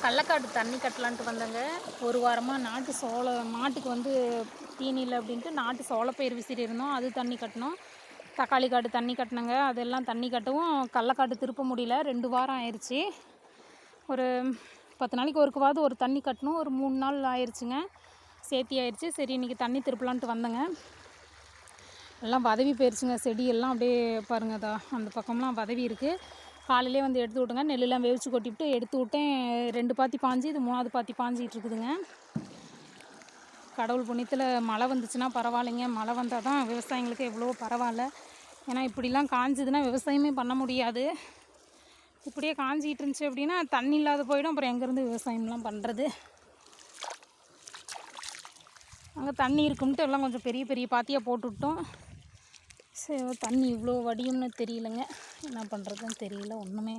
கடலக்காடு தண்ணி கட்டலான்ட்டு வந்தேங்க. ஒரு வாரமாக நாட்டு சோளம் மாட்டுக்கு வந்து தீனி இல்லை அப்படின்ட்டு நாட்டு சோளப்பயிர் விசிறியிருந்தோம். அது தண்ணி கட்டினோம். தக்காளி காடு தண்ணி கட்டினங்க. அதெல்லாம் தண்ணி கட்டவும் கடலக்காடு திருப்ப முடியல. 2 வாரம் ஆயிடுச்சு. ஒரு 10 நாளைக்கு ஒருக்கவாவது ஒரு தண்ணி கட்டணும். ஒரு 3 நாள் ஆயிடுச்சுங்க. சேர்த்தி ஆயிடுச்சு. சரி இன்றைக்கி தண்ணி திருப்பலான்ட்டு வந்தேங்க. எல்லாம் வதவி போயிடுச்சுங்க. செடியெல்லாம் அப்படியே பாருங்கள், அந்த பக்கம்லாம் வதவி இருக்குது. காலையிலே வந்து எடுத்து விட்டுங்க. நெல்லுலாம் வேவிச்சு கொட்டிவிட்டு எடுத்து விட்டேன். 2 பாத்தி பாஞ்சு, இது 3வது பாத்தி பாஞ்சிகிட்டு இருக்குதுங்க. கடவுள் புண்ணியத்தில் மழை வந்துச்சுன்னா பரவாயில்லைங்க. மழை வந்தால் தான் விவசாயிங்களுக்கு எவ்வளோ பரவாயில்ல. ஏன்னா இப்படிலாம் காஞ்சிதுன்னா விவசாயமே பண்ண முடியாது. இப்படியே காஞ்சிக்கிட்டு இருந்துச்சு அப்படின்னா தண்ணி இல்லாத போயிடும். அப்புறம் எங்கேருந்து விவசாயம்லாம் பண்ணுறது? அங்கே தண்ணி இருக்கும்ட்டு எல்லாம் கொஞ்சம் பெரிய பெரிய பாத்தியாக போட்டுவிட்டோம். சரி, தண்ணி இவ்வளோ வடியும்னு தெரியலங்க. என்ன பண்ணுறதுன்னு தெரியல ஒன்றுமே.